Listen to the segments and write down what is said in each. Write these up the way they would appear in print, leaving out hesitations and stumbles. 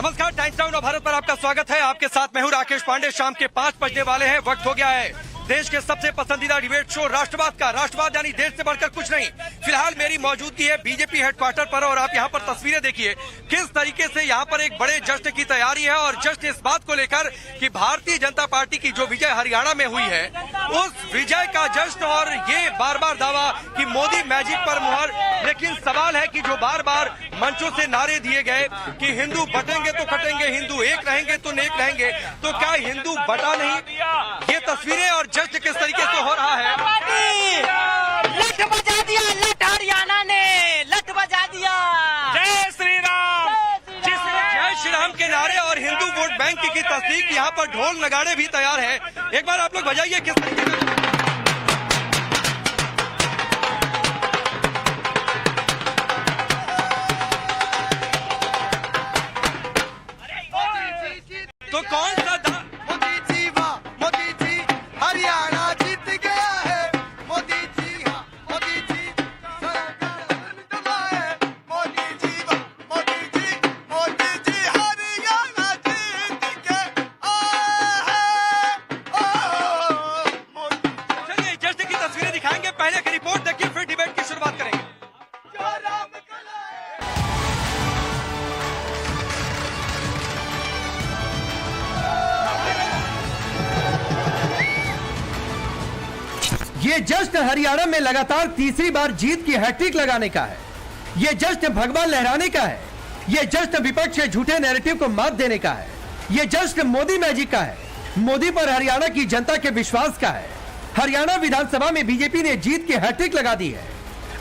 नमस्कार, times now Bharat पर आपका स्वागत है। आपके साथ मैं हूं राकेश पांडे। शाम के 5 बजने वाले हैं। वक्त हो गया है देश के सबसे पसंदीदा डिबेट शो राष्ट्रवाद का। राष्ट्रवाद यानी देश से बढ़कर कुछ नहीं। फिलहाल मेरी मौजूदगी है बीजेपी हेडक्वार्टर पर और आप यहाँ पर तस्वीरें देखिए किस तरीके से यहाँ पर एक बड़े जश्न की तैयारी है। और जश्न इस बात को लेकर कि भारतीय जनता पार्टी की जो विजय हरियाणा में हुई है उस विजय का जश्न। और ये बार बार दावा कि मोदी मैजिक पर मुहर। लेकिन सवाल है कि जो बार बार मंचों से नारे दिए गए कि हिंदू बटेंगे तो कटेंगे, हिंदू एक रहेंगे तो नेक रहेंगे, तो क्या हिंदू बटा नहीं? ये तस्वीरें और जश्न किस तरीके से हो रहा है। लट बजा दिया, लट हरियाणा ने लट बजा दिया। जय श्री राम। जय श्री राम के नारे और हिंदू वोट बैंक की तस्दीक। यहाँ पर ढोल नगाड़े भी तैयार है। एक बार आप लोग बजाइए किस तरीके से। तो कौन सा मोदी जी वाह, मोदी जी हरियाणा जीत गया है। मोदी जी हाँ, मोदी जी मोदी जी वाह, मोदी जी हरियाणा जीत के आए हैं। चलिए जश्न की तस्वीरें दिखाएंगे। पहले की रिपोर्ट देखिए फिर डिबेट की शुरुआत करेंगे। ये जश्न हरियाणा में लगातार तीसरी बार जीत की हैट्रिक लगाने का है। ये जश्न भगवान लहराने का है। ये जश्न विपक्ष के झूठे नैरेटिव को मात देने का है। ये जश्न मोदी मैजिक का है। मोदी पर हरियाणा की जनता के विश्वास का है। हरियाणा विधानसभा में बीजेपी ने जीत की हैट्रिक लगा दी है।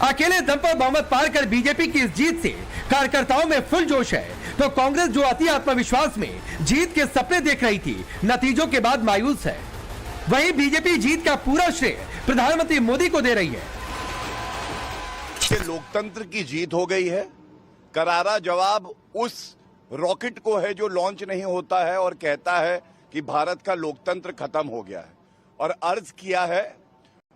अकेले दम पर बहुमत पार कर बीजेपी की इस जीत से कार्यकर्ताओं में फुल जोश है, तो कांग्रेस जो अति आत्मविश्वास में जीत के सपने देख रही थी, नतीजों के बाद मायूस है। वहीं बीजेपी जीत का पूरा श्रेय प्रधानमंत्री मोदी को दे रही है। लोकतंत्र की जीत हो गई है। करारा जवाब उस रॉकेट को है जो लॉन्च नहीं होता है और कहता है कि भारत का लोकतंत्र खत्म हो गया है। और अर्ज किया है,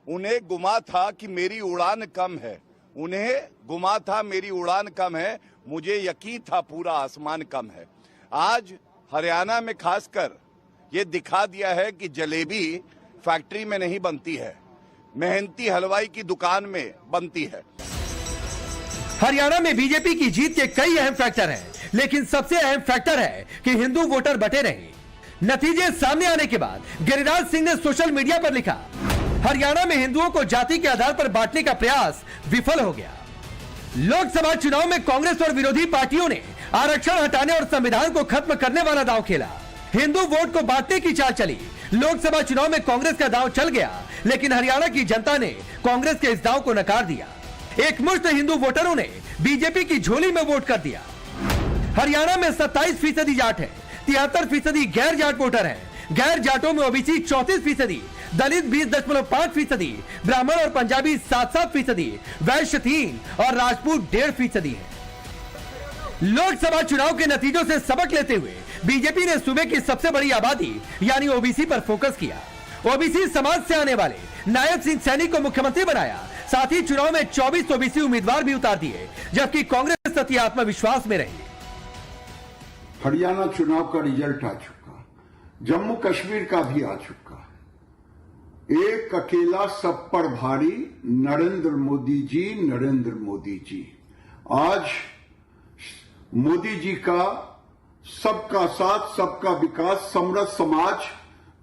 उन्हें गुमा था कि मेरी उड़ान कम है, उन्हें गुमा था मेरी उड़ान कम है, मुझे यकीन था पूरा आसमान कम है। आज हरियाणा में खासकर ये दिखा दिया है कि जलेबी फैक्ट्री में नहीं बनती है, मेहनती हलवाई की दुकान में बनती है। हरियाणा में बीजेपी की जीत के कई अहम फैक्टर हैं, लेकिन सबसे अहम फैक्टर है कि हिंदू वोटर बटे रहे। नतीजे सामने आने के बाद गिरिराज सिंह ने सोशल मीडिया पर लिखा, हरियाणा में हिंदुओं को जाति के आधार पर बांटने का प्रयास विफल हो गया। लोकसभा चुनाव में कांग्रेस और विरोधी पार्टियों ने आरक्षण हटाने और संविधान को खत्म करने वाला दांव खेला। हिंदू वोट को बांटने की चाल चली। लोकसभा चुनाव में कांग्रेस का दांव चल गया, लेकिन हरियाणा की जनता ने कांग्रेस के इस दांव को नकार दिया। एक मुश्त हिंदू वोटरों ने बीजेपी की झोली में वोट कर दिया। हरियाणा में 27% जाट है, 73% गैर जाट वोटर है। गैर जाटों में ओबीसी 34%, दलित 20.5%, ब्राह्मण और पंजाबी 7-7%, वैश्य 3% और राजपूत 1.5% है। लोकसभा चुनाव के नतीजों से सबक लेते हुए बीजेपी ने सूबे की सबसे बड़ी आबादी यानी ओबीसी पर फोकस किया। ओबीसी समाज से आने वाले नायब सिंह सैनी को मुख्यमंत्री बनाया। साथ ही चुनाव में 24 ओबीसी उम्मीदवार भी उतार दिए, जबकि कांग्रेस अति आत्मविश्वास में रही। हरियाणा चुनाव का रिजल्ट आ चुका, जम्मू कश्मीर का भी आ चुका। एक अकेला सब पर भारी, नरेंद्र मोदी जी, नरेंद्र मोदी जी। आज मोदी जी का सबका साथ, सबका विकास, समृद्ध समाज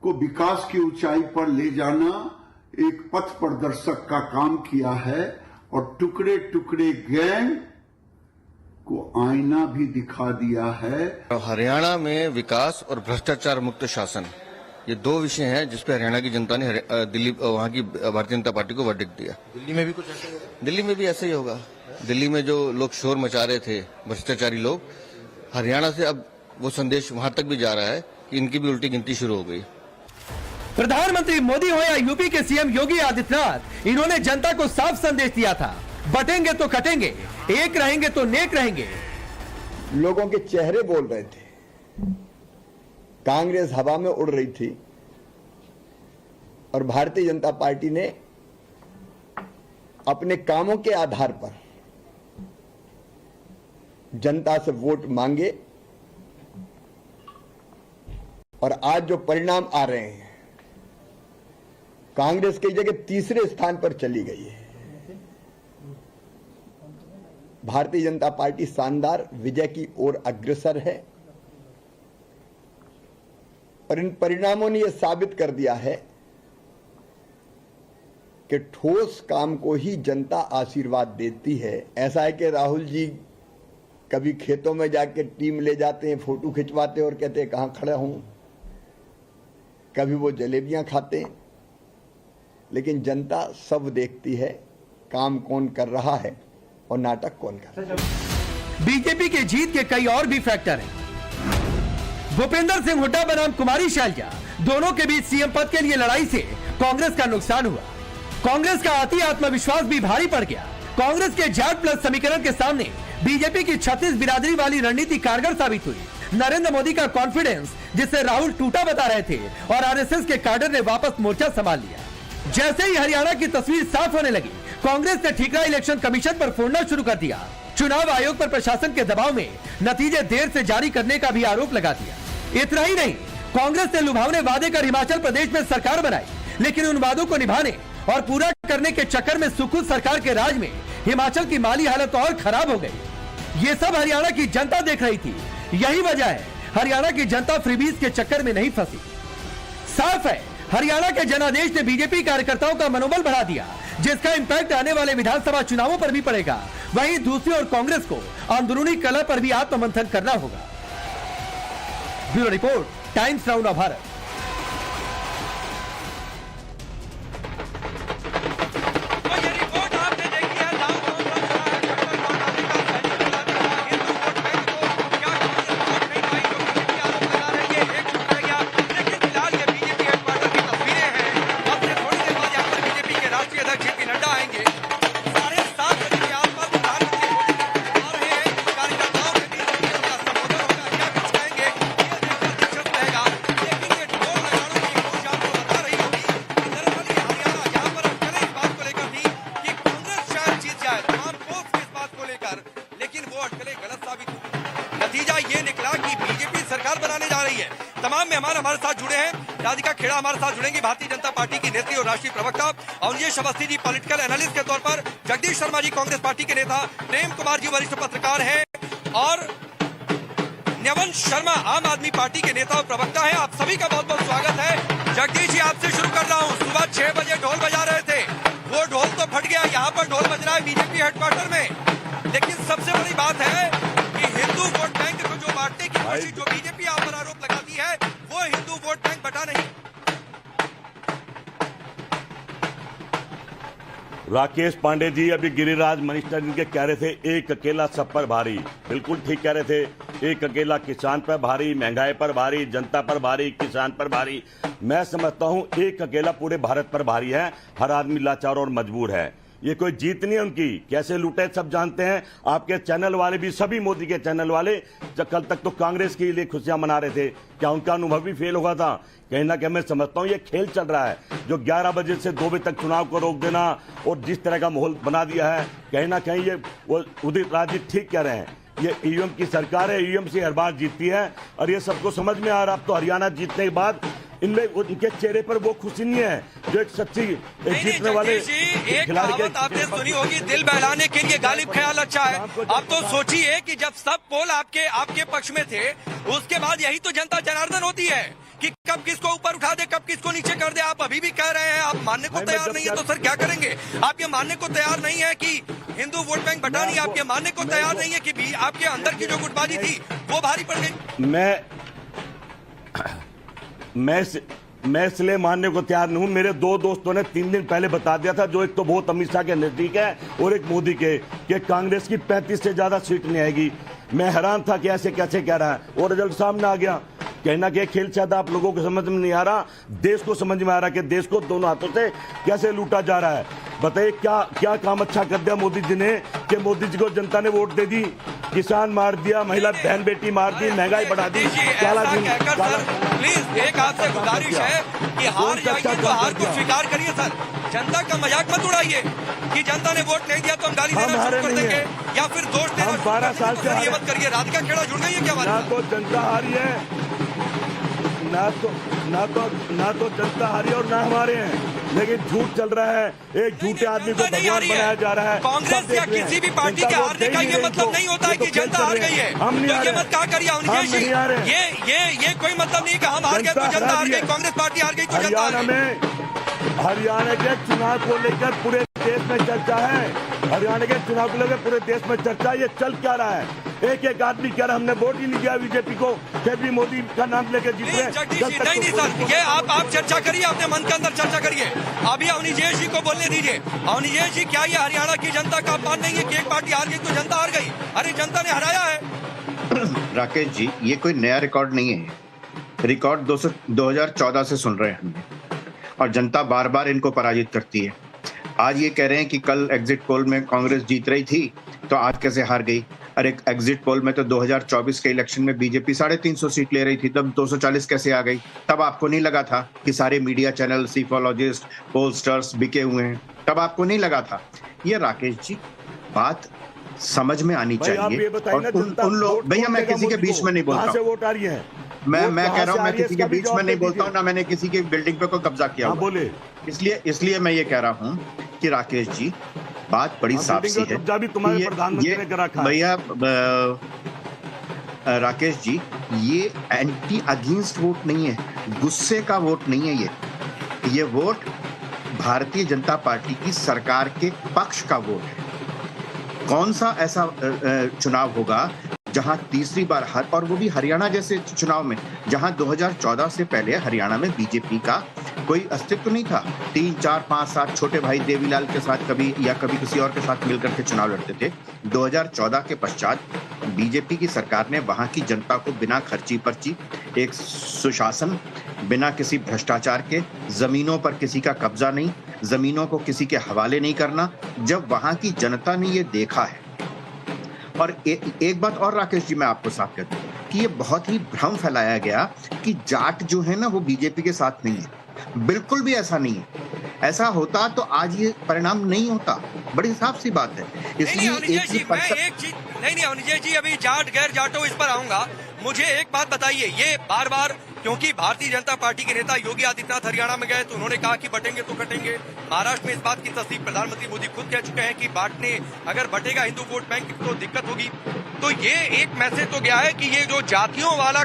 को विकास की ऊंचाई पर ले जाना एक पथ प्रदर्शक का काम किया है और टुकड़े टुकड़े गैंग को आईना भी दिखा दिया है। हरियाणा में विकास और भ्रष्टाचार मुक्त शासन, ये दो विषय हैं जिस पे हरियाणा की जनता ने दिल्ली वहां की भारतीय जनता पार्टी को वर्डिक्ट दिया। दिल्ली में भी कुछ ऐसा होगा? दिल्ली में भी ऐसा ही होगा। दिल्ली में जो लोग शोर मचा रहे थे, भ्रष्टाचारी लोग, हरियाणा से अब वो संदेश वहां तक भी जा रहा है कि इनकी भी उल्टी गिनती शुरू हो गई। प्रधानमंत्री मोदी हो या यूपी के सीएम योगी आदित्यनाथ, इन्होंने जनता को साफ संदेश दिया था, बटेंगे तो कटेंगे, एक रहेंगे तो नेक रहेंगे। लोगों के चेहरे बोल रहे थे, कांग्रेस हवा में उड़ रही थी और भारतीय जनता पार्टी ने अपने कामों के आधार पर जनता से वोट मांगे और आज जो परिणाम आ रहे हैं, कांग्रेस की जगह तीसरे स्थान पर चली गई है। भारतीय जनता पार्टी शानदार विजय की ओर अग्रसर है और इन परिणामों ने यह साबित कर दिया है कि ठोस काम को ही जनता आशीर्वाद देती है। ऐसा है कि राहुल जी कभी खेतों में जाके टीम ले जाते हैं, फोटो खिंचवाते और कहते हैं कहां खड़ा हूं, कभी वो जलेबियां खाते हैं, लेकिन जनता सब देखती है काम कौन कर रहा है और नाटक कौन कर रहा है। बीजेपी की जीत के कई और भी फैक्टर हैं। भूपेंद्र सिंह हुड्डा बनाम कुमारी शैलजा, दोनों के बीच सीएम पद के लिए लड़ाई से कांग्रेस का नुकसान हुआ। कांग्रेस का अति आत्मविश्वास भी भारी पड़ गया। कांग्रेस के जाट प्लस समीकरण के सामने बीजेपी की 36 बिरादरी वाली रणनीति कारगर साबित हुई। नरेंद्र मोदी का कॉन्फिडेंस, जिससे राहुल टूटा बता रहे थे, और आरएसएस के कैडर ने वापस मोर्चा संभाल लिया। जैसे ही हरियाणा की तस्वीर साफ होने लगी, कांग्रेस ने ठीकरा इलेक्शन कमीशन पर फोड़ना शुरू कर दिया। चुनाव आयोग पर प्रशासन के दबाव में नतीजे देर से जारी करने का भी आरोप लगा दिया। इतना ही नहीं, कांग्रेस ने लुभावने वादे कर हिमाचल प्रदेश में सरकार बनाई, लेकिन उन वादों को निभाने और पूरा करने के चक्कर में सुखद सरकार के राज में हिमाचल की माली हालत और खराब हो गई। ये सब हरियाणा की जनता देख रही थी। यही वजह है हरियाणा की जनता फ्रीबीज के चक्कर में नहीं फंसी। साफ है, हरियाणा के जनादेश ने बीजेपी कार्यकर्ताओं का मनोबल बढ़ा दिया, जिसका इम्पैक्ट आने वाले विधानसभा चुनावों पर भी पड़ेगा। वहीं दूसरी ओर कांग्रेस को अंदरूनी कलह पर भी आत्ममंथन करना होगा। Bureau report, times now Bharat. नतीजा ये निकला कि बीजेपी सरकार बनाने जा रही है। तमाम मेहमान हमारे साथ जुड़े हैं। राधिका खेड़ा हमारे साथ जुड़ेंगी, भारतीय जनता पार्टी की नेत्री और राष्ट्रीय प्रवक्ता। अवनीश अवस्थी जी पॉलिटिकल एनालिस्ट के तौर पर, जगदीश शर्मा जी कांग्रेस पार्टी के नेता, प्रेम कुमार जी वरिष्ठ पत्रकार हैं और न्यवन शर्मा आम आदमी पार्टी के नेता और प्रवक्ता हैं। आप सभी का बहुत बहुत स्वागत है। जगदीश जी, आपसे शुरू कर रहा हूँ। सुबह 6 बजे ढोल बजा रहे थे, वो ढोल तो फट गया, यहाँ पर ढोल बज रहा है बीजेपी हेडक्वार्टर में। लेकिन सबसे बड़ी बात है कि हिंदू वोट बैंक को जो बांटने की कोशिश जो बीजेपी आप पर आरोप लगाती है, वो हिंदू वोट बैंक बटा नहीं। राकेश पांडे जी अभी गिरिराज मनीषा जिनके कह रहे थे एक अकेला सब पर भारी, बिल्कुल ठीक कह रहे थे। एक अकेला किसान पर भारी, महंगाई पर भारी, जनता पर भारी, किसान पर भारी। मैं समझता हूं एक अकेला पूरे भारत पर भारी है। हर आदमी लाचार और मजबूर है। ये कोई जीत नहीं है उनकी। कैसे लूटे सब जानते हैं। आपके चैनल वाले भी, सभी मोदी के चैनल वाले कल तक तो कांग्रेस के लिए खुशियां मना रहे थे। क्या उनका अनुभव भी फेल होगा था? कहीं ना कहीं मैं समझता हूं ये खेल चल रहा है। जो 11 बजे से 2 बजे तक चुनाव को रोक देना और जिस तरह का माहौल बना दिया है, कहीं ना कहीं ये वो उदित राज जी ठीक कह रहे हैं। ये ईवीएम की सरकार है, ईवीएम से हर बार जीतती है और ये सबको समझ में आ रहा। अब तो हरियाणा जीतने के बाद इनमें उनके चेहरे पर वो खुशी नहीं है जो एक सच्ची जीतने वाले खिलाड़ी के। आपने सुनी होगी, दिल बहलाने के लिए गालिब ख्याल अच्छा है। अब तो सोचिए कि जब सब पोल आपके पक्ष में थे, उसके बाद यही तो जनता जनार्दन होती है कि कब किसको ऊपर उठा दे, कब किसको नीचे कर दे। आप अभी भी कह रहे हैं, आप मानने को तैयार नहीं है, तो सर क्या करेंगे? आप ये मानने को तैयार नहीं है कि हिंदू वोट बैंक बटा नहीं, आप ये मानने को तैयार नहीं है कि आपके अंदर की जो गुटबाजी थी वो भारी पड़ गई। मैं इसलिए मानने को तैयार नहीं हूं। मेरे 2 दोस्तों ने 3 दिन पहले बता दिया था, जो एक तो बहुत अमित शाह के नजदीक है और एक मोदी के, कि कांग्रेस की 35 से ज्यादा सीट नहीं आएगी। मैं हैरान था कि ऐसे कैसे कह रहा है और रिजल्ट सामने आ गया। कहना कि खेल शायद आप लोगों को समझ में नहीं आ रहा, देश को समझ में आ रहा कि देश को दोनों हाथों से कैसे लूटा जा रहा है। बताइए क्या काम अच्छा कर दिया मोदी जी ने कि मोदी जी को जनता ने वोट दे दी, किसान मार दिया, महिला बहन बेटी मार दी, महंगाई बढ़ा दी। प्लीज एक आपसे गुजारिश है कि हार जाइए तो हार को स्वीकार करिए सर। जनता का मजाक मत उड़ाइए कि जनता ने वोट नहीं दिया तो हम गाली देना शुरू कर देंगे या फिर दोष देना। 12 साल से ये मत करिए। राधिका खेड़ा जुड़ गई है क्या? तो जनता हारी है। ना तो जनता हारी और ना हमारे हैं, लेकिन झूठ चल रहा है। एक झूठे आदमी को भगवान बनाया जा रहा है। कांग्रेस या किसी भी पार्टी के हारने का ये मतलब नहीं होता है कि जनता हार गई है। हम नहीं ये मत कहा करिए अवनीश जी, ये कोई मतलब नहीं कि हम हार गए तो जनता हार गई, कांग्रेस पार्टी हार गई तो जनता हार गई। हरियाणा के चुनाव को लेकर पूरे देश में चर्चा है। हरियाणा के चुनाव को लेकर पूरे देश में चर्चा। ये चल क्या रहा है? एक आदमी कह रहा हमने वोट ही नहीं दिया बीजेपी को, फिर भी मोदी का नाम लेकर जीत रहे। नहीं सर, ये आप चर्चा करिए, अपने मन के अंदर चर्चा करिए। अभी अवनीश जी को बोलने दीजिए। अवनीश जी, क्या ये हरियाणा की जनता का अपमान नहीं है कि एक पार्टी हार गई तो जनता हार गई? अरे जनता ने हराया है। राकेश जी, ये कोई नया रिकॉर्ड नहीं है। रिकॉर्ड 2014 से सुन रहे हैं हमने, और जनता बार बार इनको पराजित करती है। आज ये कह रहे हैं कि कल एग्जिट पोल में कांग्रेस जीत रही थी तो आज कैसे हार गई। अरे एग्जिट पोल में तो 2024 के इलेक्शन में बीजेपी 350 सीट ले रही थी, तब 240 कैसे आ गई? तब आपको नहीं लगा था कि सारे मीडिया चैनल, सीफोलॉजिस्ट, पोलस्टर्स बिके हुए हैं? तब आपको नहीं लगा था? ये राकेश जी बात समझ में आनी चाहिए। और उन लोग, भैया मैं किसी के बीच में नहीं बोलता हूँ, वोट आ रही है। मैं कह रहा हूँ, मैं किसी के बीच में नहीं बोलता हूँ, ना मैंने किसी की बिल्डिंग पे कोई कब्जा किया हुआ। बोले इसलिए मैं ये कह रहा हूँ कि राकेश जी बात बड़ी साफ सी है। भैया राकेश जी, ये एंटी अगेंस्ट वोट नहीं है, गुस्से का वोट नहीं है। ये वोट भारतीय जनता पार्टी की सरकार के पक्ष का वोट है। कौन सा ऐसा चुनाव होगा जहां तीसरी बार और वो भी हरियाणा जैसे चुनाव में, जहां 2014 से पहले हरियाणा में बीजेपी का कोई अस्तित्व नहीं था। 3, 4, 5, 7 छोटे भाई देवीलाल के साथ कभी किसी और के साथ मिलकर के चुनाव लड़ते थे। 2014 के पश्चात बीजेपी की सरकार ने वहां की जनता को बिना खर्ची पर्ची, एक सुशासन, बिना किसी भ्रष्टाचार के, जमीनों पर किसी का कब्जा नहीं, जमीनों को किसी के हवाले नहीं करना, जब वहां की जनता ने ये देखा है। और एक बात और राकेश जी मैं आपको साफ कहता हूं कि ये बहुत ही भ्रम फैलाया गया कि जाट जो है ना वो बीजेपी के साथ नहीं है। बिल्कुल भी ऐसा नहीं है। ऐसा होता तो आज ये परिणाम नहीं होता। बड़ी साफ सी बात है। इसलिए अवनीश जी, अभी जाट गैर जाटो इस पर आऊंगा। मुझे एक बात बताइए, ये बार बार, क्योंकि भारतीय जनता पार्टी के नेता योगी आदित्यनाथ हरियाणा में गए तो उन्होंने कहा कि बटेंगे तो कटेंगे। महाराष्ट्र में इस बात की तस्दीक प्रधानमंत्री मोदी खुद कह चुके हैं कि बांटने, अगर बटेगा हिंदू वोट बैंक तो दिक्कत होगी। तो ये एक मैसेज तो गया है कि ये जो जातियों वाला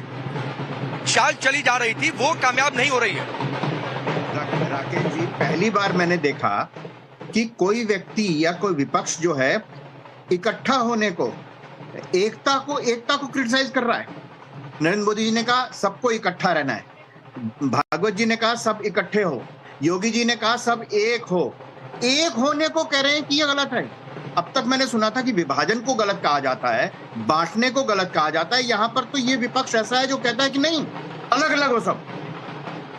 चाल चली जा रही थी वो कामयाब नहीं हो रही है। राकेश जी, पहली बार मैंने देखा कि कोई व्यक्ति या कोई विपक्ष जो है इकट्ठा होने को, एकता को क्रिटिसाइज कर रहा है। नरेंद्र मोदी जी ने कहा सबको इकट्ठा रहना है, भागवत जी ने कहा सब इकट्ठे हो, योगी जी ने कहा सब एक हो। एक होने को कह रहे हैं कि ये गलत है। अब तक मैंने सुना था कि विभाजन को गलत कहा जाता है, बांटने को गलत कहा जाता है। यहां पर तो ये विपक्ष ऐसा है जो कहता है कि नहीं, अलग अलग हो सब।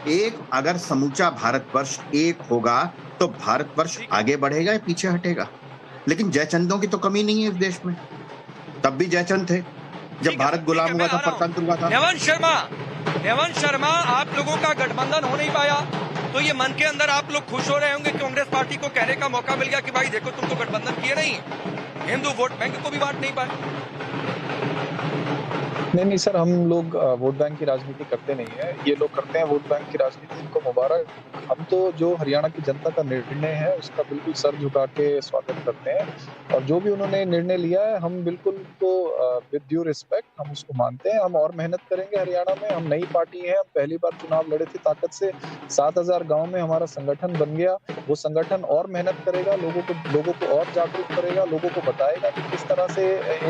एक, अगर समूचा भारतवर्ष एक होगा तो भारतवर्ष आगे बढ़ेगा या पीछे हटेगा। लेकिन जयचंदों की तो कमी नहीं है इस देश में। तब भी जयचंद थे जब भारत गुलाम हुआ था, परतंत्र हुआ था। नेवन शर्मा, आप लोगों का गठबंधन हो नहीं पाया तो ये मन के अंदर आप लोग खुश हो रहे होंगे कि कांग्रेस पार्टी को कहने का मौका मिल गया कि भाई देखो तुम तो गठबंधन किए नहीं, हिंदू वोट बैंक को भी बांट नहीं पाए। नहीं सर, हम लोग वोट बैंक की राजनीति करते नहीं है। ये लोग करते हैं वोट बैंक की राजनीति, इनको मुबारक। हम तो जो हरियाणा की जनता का निर्णय है उसका बिल्कुल सर झुका के स्वागत करते हैं, और जो भी उन्होंने निर्णय लिया है हम बिल्कुल तो विद ड्यू रिस्पेक्ट हम उसको मानते हैं। हम और मेहनत करेंगे हरियाणा में। हम नई पार्टी है, हम पहली बार चुनाव लड़े थे ताकत से। 7000 गाँव में हमारा संगठन बन गया। वो संगठन और मेहनत करेगा, लोगों को और जागरूक करेगा, लोगों को बताएगा कि किस तरह से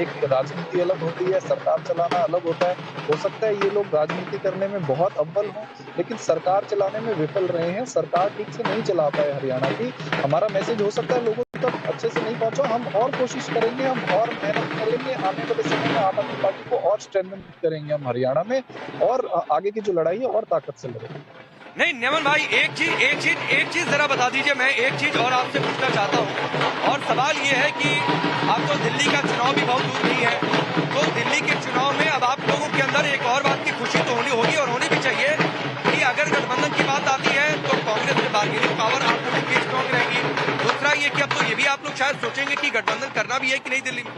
एक राजनीति अलग होती है, सरकार चलाना अलग होता है। हो सकता है ये लोग राजनीति करने में बहुत अव्वल हों, लेकिन सरकार चलाने में विफल रहे हैं। सरकार ठीक से नहीं चला पाए हरियाणा की। हमारा मैसेज हो सकता है लोगों तक अच्छे से नहीं पहुंचा। हम और कोशिश करेंगे, हम और मेहनत करेंगे। आने वाले समय में आम आदमी पार्टी को और स्ट्रेंथन करेंगे हम हरियाणा में, और आगे की जो लड़ाई है और ताकत से लड़ेंगे। नहीं नेमन भाई, एक चीज जरा बता दीजिए। मैं एक चीज और आपसे पूछना चाहता हूँ, और सवाल ये है कि अब तो दिल्ली का चुनाव भी बहुत दूर नहीं है, तो दिल्ली के चुनाव में अब आप लोगों के अंदर एक और बात की खुशी तो होगी और होनी भी चाहिए कि अगर गठबंधन की बात आती है तो कांग्रेस में बार्गेनिंग पावर आप लोगों की स्ट्रॉन्ग रहेगी। दूसरा ये कि अब तो ये भी आप लोग शायद सोचेंगे कि गठबंधन करना भी है कि नहीं दिल्ली में।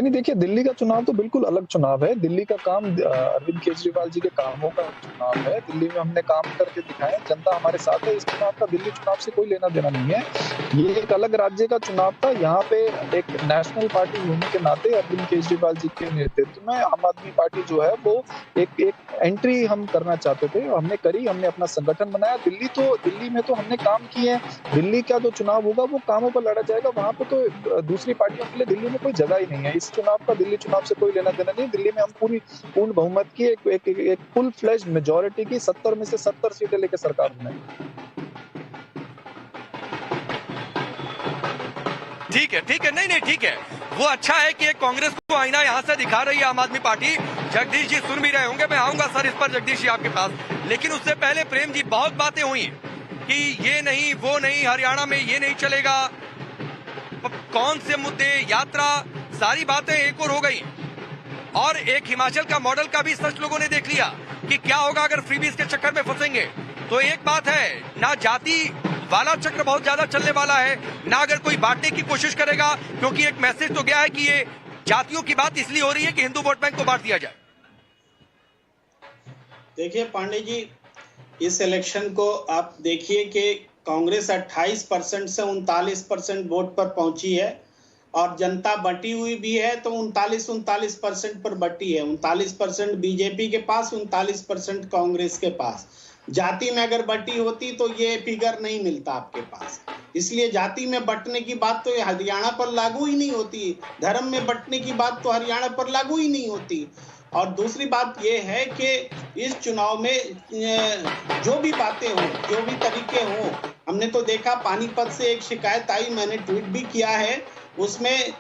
नहीं देखिए, दिल्ली का चुनाव तो बिल्कुल अलग चुनाव है। दिल्ली का काम अरविंद केजरीवाल जी के कामों का चुनाव है। दिल्ली में हमने काम करके दिखाए, जनता हमारे साथ है। इस चुनाव का दिल्ली चुनाव से कोई लेना देना नहीं है। ये एक अलग राज्य का चुनाव था। यहाँ पे एक नेशनल पार्टी होने के नाते अरविंद केजरीवाल जी के नेतृत्व में आम आदमी पार्टी जो है वो एक एंट्री हम करना चाहते थे, हमने करी। हमने अपना संगठन बनाया। दिल्ली में तो हमने काम किए। दिल्ली का जो चुनाव होगा वो कामों पर लड़ा जाएगा। वहां पे तो दूसरी पार्टियों के लिए दिल्ली में कोई जगह ही नहीं है। इस चुनाव का दिल्ली चुनाव से कोई लेना देना नहीं। दिल्ली में हम पूर्ण बहुमत की एक फुल फ्लेज मेजॉरिटी की 70 में से 70 सीटें लेकर सरकार बनाएगी। ठीक है, नहीं ठीक है। वो अच्छा है कि एक कांग्रेस को आईना यहाँ से दिखा रही है आम आदमी पार्टी। जगदीश जी सुन भी रहे होंगे, मैं आऊंगा सर इस पर जगदीश जी आपके पास, लेकिन उससे पहले प्रेम जी, बहुत बातें हुई कि ये नहीं वो नहीं, हरियाणा में ये नहीं चलेगा, कौन से मुद्दे, यात्रा, सारी बातें एक और हो गई। और एक हिमाचल का मॉडल का भी सच लोगों ने देख लिया कि क्या होगा अगर फ्रीबीज के चक्कर में फंसेंगे। तो एक बात है, ना जाति वाला चक्र बहुत ज्यादा चलने वाला है, ना अगर कोई बांटने की कोशिश करेगा, क्योंकि एक मैसेज तो गया है कि ये जातियों की बात इसलिए हो रही है कि हिंदू वोट बैंक को बांट दिया जाए। देखिए पांडे जी, इस इलेक्शन को आप देखिए कि कांग्रेस 28% से 39% वोट पर पहुंची है और जनता बटी हुई भी है, तो 39% पर बटी है। 39% बीजेपी के पास, 39% कांग्रेस के पास। जाति में अगर बटी होती तो ये फिगर नहीं मिलता आपके पास। इसलिए जाति में बंटने की बात तो हरियाणा पर लागू ही नहीं होती। धर्म में बंटने की बात तो हरियाणा पर लागू ही नहीं होती। और दूसरी बात यह है कि इस चुनाव में जो भी बातें हों, जो भी तरीके हों, हमने तो देखा पानीपत से एक शिकायत आई, मैंने ट्वीट भी किया है। उसमें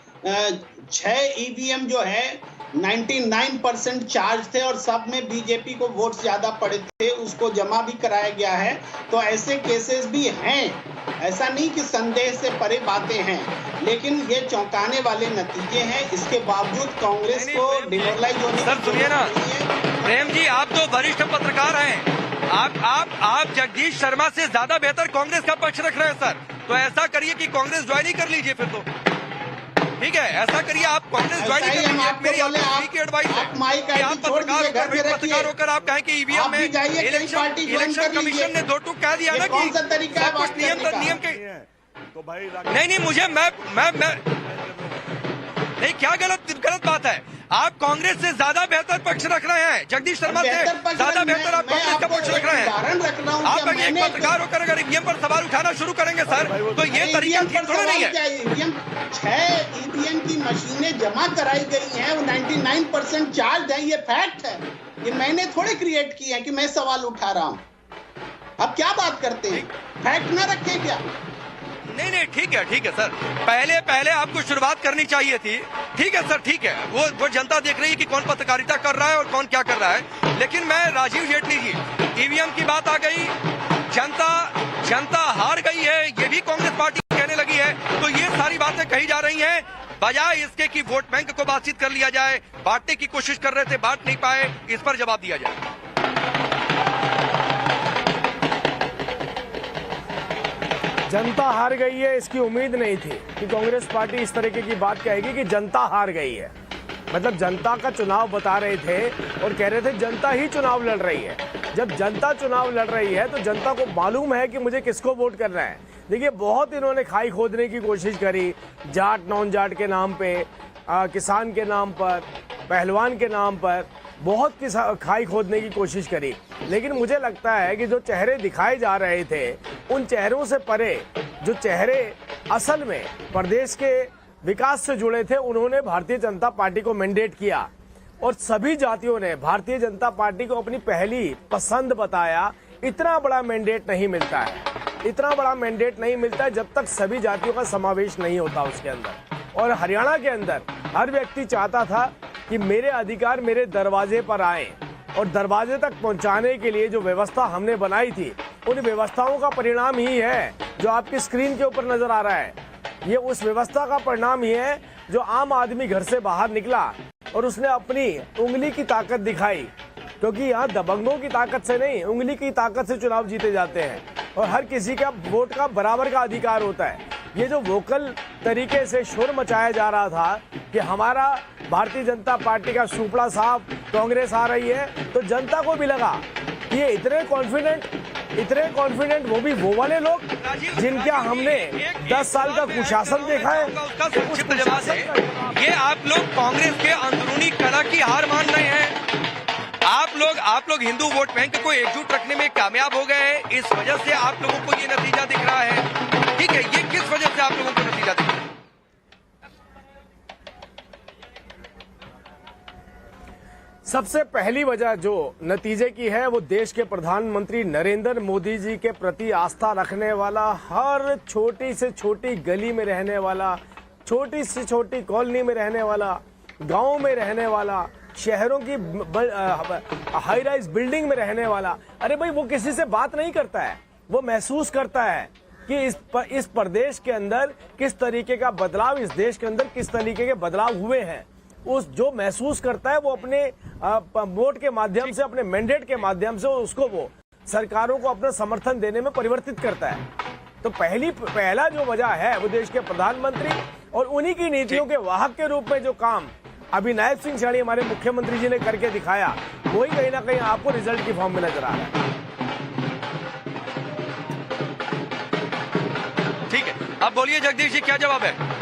6 ईवीएम जो है 99% चार्ज थे और सब में बीजेपी को वोट ज्यादा पड़े थे, उसको जमा भी कराया गया है। तो ऐसे केसेस भी हैं, ऐसा नहीं कि संदेह से परे बातें हैं, लेकिन ये चौंकाने वाले नतीजे हैं। इसके बावजूद कांग्रेस को डिमोरलाइज होने सर सुनिए ना प्रेम जी, आप तो वरिष्ठ पत्रकार हैं, आप जगदीश शर्मा से ज्यादा बेहतर कांग्रेस का पक्ष रख रहे हैं सर। तो ऐसा करिए कि कांग्रेस ज्वाइन ही कर लीजिए फिर तो, ठीक है? ऐसा करिए, आप कांग्रेस ज्वाइन कर लीजिए। मेरी आपकी एडवाइस है कि आप पत्रकार होकर आप कहें कि ईवीएम में इलेक्शन कमीशन ने 2 टूक कह दिया ना कि सब कुछ नियम के। तो भाई नहीं मुझे मैं नहीं, क्या गलत बात है? आप कांग्रेस से ज्यादा बेहतर पक्ष रख रहे हैं, जगदीश शर्मा से ज्यादा बेहतर आप कांग्रेस का पक्ष रख रहे हैं। आप एक पत्रकार होकर अगर ईवीएम पर सवाल उठाना शुरू करेंगे सर, तो ये तरीका ठीक थोड़ा नहीं है। 6 ईवीएम की मशीनें जमा कराई गई हैं, वो 99% चार्ज है, ये फैक्ट है। ये मैंने थोड़े क्रिएट किए हैं कि मैं सवाल उठा रहा हूँ। अब क्या बात करते हैं, फैक्ट ना रखें क्या? नहीं ठीक है सर, पहले आपको शुरुआत करनी चाहिए थी। ठीक है सर, ठीक है, वो जनता देख रही है कि कौन पत्रकारिता कर रहा है और कौन क्या कर रहा है। लेकिन मैं राजीव जेटली जी, ईवीएम की बात आ गई, जनता हार गई है, ये भी कांग्रेस पार्टी कहने लगी है। तो ये सारी बातें कही जा रही हैं, बजाय इसके कि वोट बैंक को बातचीत कर लिया जाए। बांटने की कोशिश कर रहे थे, बांट नहीं पाए, इस पर जवाब दिया जाए। जनता हार गई है, इसकी उम्मीद नहीं थी कि कांग्रेस पार्टी इस तरीके की बात कहेगी कि जनता हार गई है। मतलब जनता का चुनाव बता रहे थे और कह रहे थे जनता ही चुनाव लड़ रही है। जब जनता चुनाव लड़ रही है तो जनता को मालूम है कि मुझे किसको वोट करना है। देखिए, बहुत इन्होंने खाई खोदने की कोशिश करी, जाट नॉन जाट के नाम पे, किसान के नाम पर, पहलवान के नाम पर बहुत खाई खोदने की कोशिश करी। लेकिन मुझे लगता है कि जो चेहरे दिखाए जा रहे थे, उन चेहरों से परे जो चेहरे असल में प्रदेश के विकास से जुड़े थे, उन्होंने भारतीय जनता पार्टी को मैंडेट किया और सभी जातियों ने भारतीय जनता पार्टी को अपनी पहली पसंद बताया। इतना बड़ा मैंडेट नहीं मिलता है, इतना बड़ा मैंडेट नहीं मिलता है जब तक सभी जातियों का समावेश नहीं होता उसके अंदर। और हरियाणा के अंदर हर व्यक्ति चाहता था कि मेरे अधिकार मेरे दरवाजे पर आए, और दरवाजे तक पहुंचाने के लिए जो व्यवस्था हमने बनाई थी, उन व्यवस्थाओं का परिणाम ही है जो आपकी स्क्रीन के ऊपर नजर आ रहा है। ये उस व्यवस्था का परिणाम ही है जो आम आदमी घर से बाहर निकला और उसने अपनी उंगली की ताकत दिखाई, क्योंकि यहाँ दबंगों की ताकत से नहीं, उंगली की ताकत से चुनाव जीते जाते हैं और हर किसी का वोट का बराबर का अधिकार होता है। ये जो वोकल तरीके से शोर मचाया जा रहा था कि हमारा भारतीय जनता पार्टी का सुपड़ा साहब कांग्रेस आ रही है, तो जनता को भी लगा कि ये इतने कॉन्फिडेंट वो भी वो वाले लोग जिनका हमने 10 साल का कुशासन देखा है। उसका संक्षिप्त जवाब है, ये आप लोग कांग्रेस के अंदरूनी कला की हार मान रहे हैं। आप लोग हिंदू वोट बैंक को एकजुट रखने में कामयाब हो गए हैं, इस वजह से आप लोगों को ये नतीजा दिख रहा है। ठीक है, ये किस वजह से आप लोगों को नतीजा दिख रहा है? सबसे पहली वजह जो नतीजे की है वो देश के प्रधानमंत्री नरेंद्र मोदी जी के प्रति आस्था रखने वाला, हर छोटी से छोटी गली में रहने वाला, छोटी से छोटी कॉलोनी में रहने वाला, गांव में रहने वाला, शहरों की हाई राइज बिल्डिंग में रहने वाला, अरे भाई वो किसी से बात नहीं करता है, वो महसूस करता है कि इस प्रदेश के अंदर किस तरीके का बदलाव, इस देश के अंदर किस तरीके के बदलाव हुए हैं। उस जो महसूस करता है वो अपने वोट के माध्यम से, अपने मैंडेट के माध्यम से उसको वो सरकारों को अपना समर्थन देने में परिवर्तित करता है। तो पहला जो वजह है वो देश के प्रधानमंत्री और उन्हीं की नीतियों के वाहक के रूप में जो काम अभी नायब सिंह सैनी हमारे मुख्यमंत्री जी ने करके दिखाया, वही कहीं ना कहीं आपको रिजल्ट की फॉर्म में नजर आ रहा है। ठीक है, अब बोलिए जगदीश जी, क्या जवाब है?